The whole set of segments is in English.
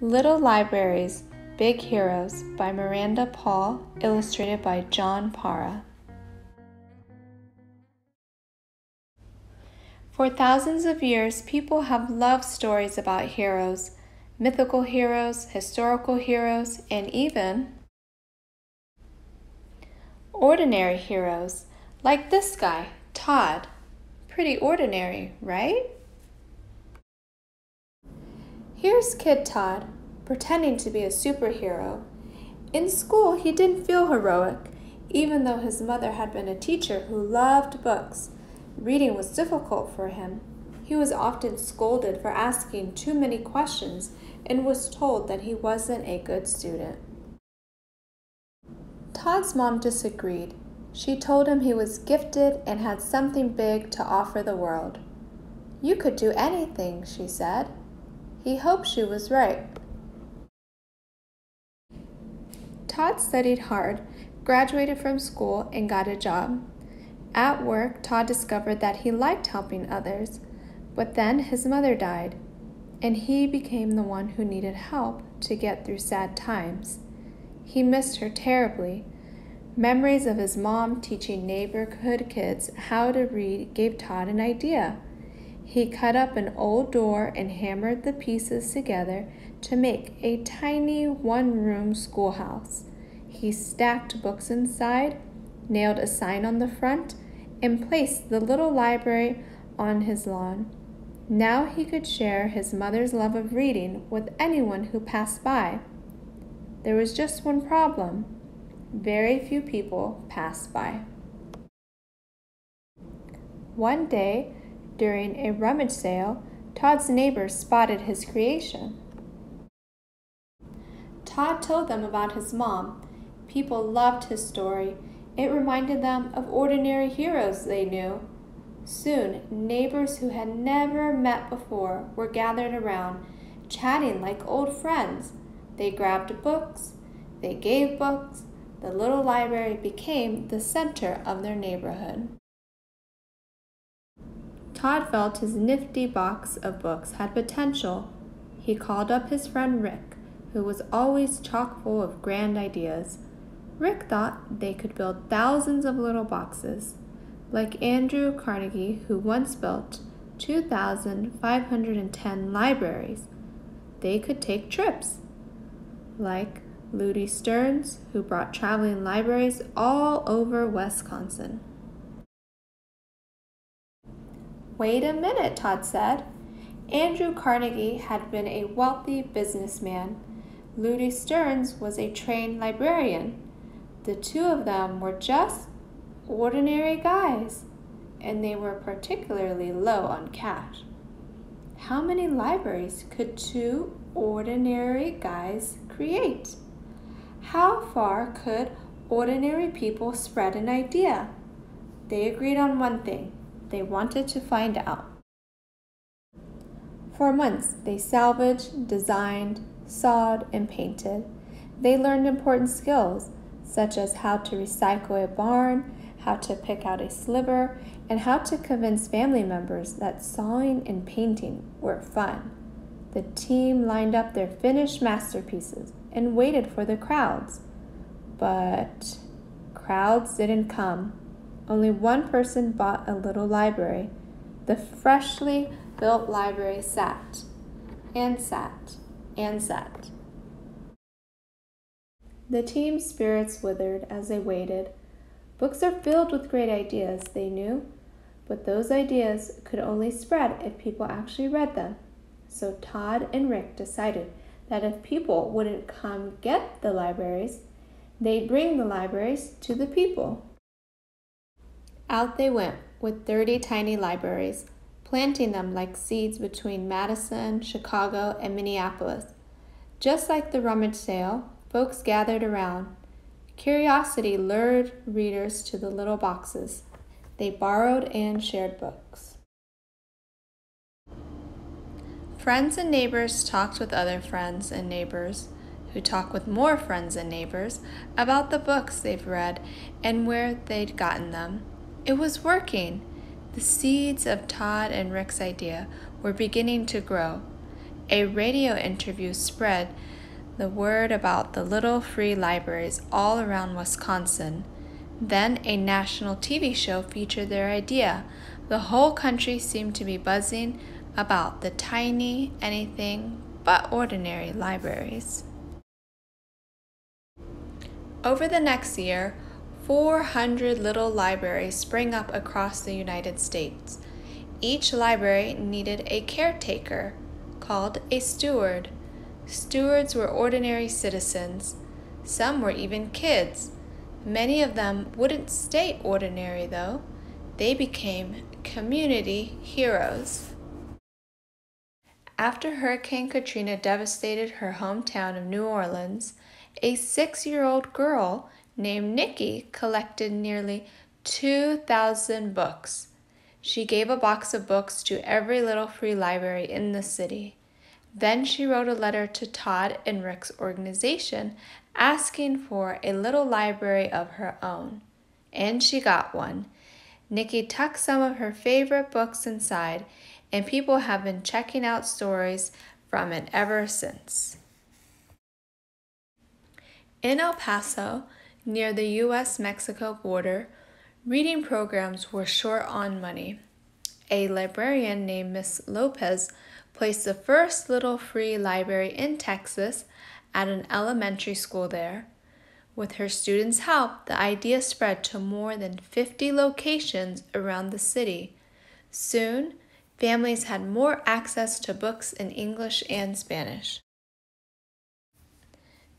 Little Libraries, Big Heroes by Miranda Paul, illustrated by John Parra. For thousands of years, people have loved stories about heroes, mythical heroes, historical heroes, and even ordinary heroes, like this guy, Todd. Pretty ordinary, right? Here's Kid Todd, pretending to be a superhero. In school, he didn't feel heroic, even though his mother had been a teacher who loved books. Reading was difficult for him. He was often scolded for asking too many questions and was told that he wasn't a good student. Todd's mom disagreed. She told him he was gifted and had something big to offer the world. "You could do anything," she said. He hoped she was right. Todd studied hard, graduated from school, and got a job. At work, Todd discovered that he liked helping others, but then his mother died, and he became the one who needed help to get through sad times. He missed her terribly. Memories of his mom teaching neighborhood kids how to read gave Todd an idea. He cut up an old door and hammered the pieces together to make a tiny one-room schoolhouse. He stacked books inside, nailed a sign on the front, and placed the little library on his lawn. Now he could share his mother's love of reading with anyone who passed by. There was just one problem. Very few people passed by. One day, during a rummage sale, Todd's neighbors spotted his creation. Todd told them about his mom. People loved his story. It reminded them of ordinary heroes they knew. Soon, neighbors who had never met before were gathered around, chatting like old friends. They grabbed books. They gave books. The little library became the center of their neighborhood. Todd felt his nifty box of books had potential. He called up his friend Rick, who was always chock full of grand ideas. Rick thought they could build thousands of little boxes, like Andrew Carnegie, who once built 2,510 libraries. They could take trips, like Ludy Stearns, who brought traveling libraries all over Wisconsin. "Wait a minute," Todd said. Andrew Carnegie had been a wealthy businessman. Ludy Stearns was a trained librarian. The two of them were just ordinary guys, and they were particularly low on cash. How many libraries could two ordinary guys create? How far could ordinary people spread an idea? They agreed on one thing. They wanted to find out. For months, they salvaged, designed, sawed, and painted. They learned important skills, such as how to recycle a barn, how to pick out a sliver, and how to convince family members that sawing and painting were fun. The team lined up their finished masterpieces and waited for the crowds. But crowds didn't come. Only one person bought a little library. The freshly built library sat and sat and sat. The team's spirits withered as they waited. Books are filled with great ideas, they knew, but those ideas could only spread if people actually read them. So Todd and Rick decided that if people wouldn't come get the libraries, they'd bring the libraries to the people. Out they went with 30 tiny libraries, planting them like seeds between Madison, Chicago, and Minneapolis. Just like the rummage sale, folks gathered around. Curiosity lured readers to the little boxes. They borrowed and shared books. Friends and neighbors talked with other friends and neighbors, who talked with more friends and neighbors about the books they've read and where they'd gotten them. It was working. The seeds of Todd and Rick's idea were beginning to grow. A radio interview spread the word about the little free libraries all around Wisconsin. Then a national TV show featured their idea. The whole country seemed to be buzzing about the tiny, anything but ordinary libraries. Over the next year, 400 little libraries sprang up across the United States. Each library needed a caretaker, called a steward. Stewards were ordinary citizens. Some were even kids. Many of them wouldn't stay ordinary, though. They became community heroes. After Hurricane Katrina devastated her hometown of New Orleans, a 6-year-old girl named Nikki collected nearly 2,000 books. She gave a box of books to every little free library in the city. Then she wrote a letter to Todd and Rick's organization asking for a little library of her own. And she got one. Nikki tucked some of her favorite books inside, and people have been checking out stories from it ever since. In El Paso, near the U.S.-Mexico border, reading programs were short on money. A librarian named Miss Lopez placed the first little free library in Texas at an elementary school there. With her students' help, the idea spread to more than 50 locations around the city. Soon, families had more access to books in English and Spanish.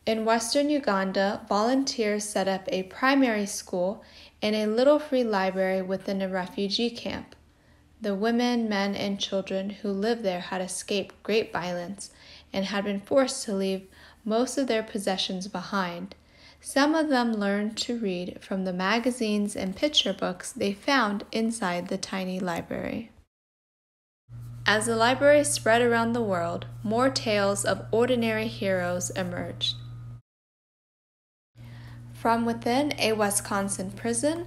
In western Uganda, volunteers set up a primary school and a little free library within a refugee camp. The women, men, and children who lived there had escaped great violence and had been forced to leave most of their possessions behind. Some of them learned to read from the magazines and picture books they found inside the tiny library. As the library spread around the world, more tales of ordinary heroes emerged. From within a Wisconsin prison,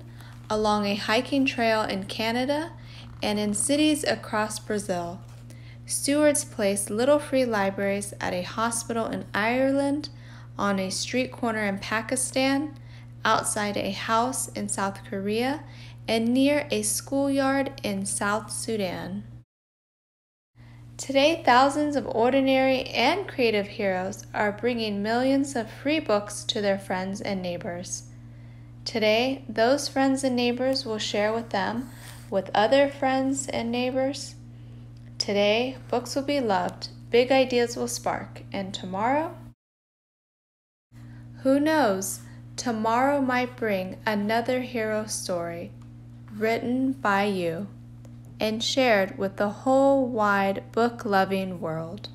along a hiking trail in Canada, and in cities across Brazil, stewards placed little free libraries at a hospital in Ireland, on a street corner in Pakistan, outside a house in South Korea, and near a schoolyard in South Sudan. Today, thousands of ordinary and creative heroes are bringing millions of free books to their friends and neighbors. Today, those friends and neighbors will share with them with other friends and neighbors. Today, books will be loved, big ideas will spark, and tomorrow? Who knows? Tomorrow might bring another hero story, written by you, and shared with the whole wide book-loving world.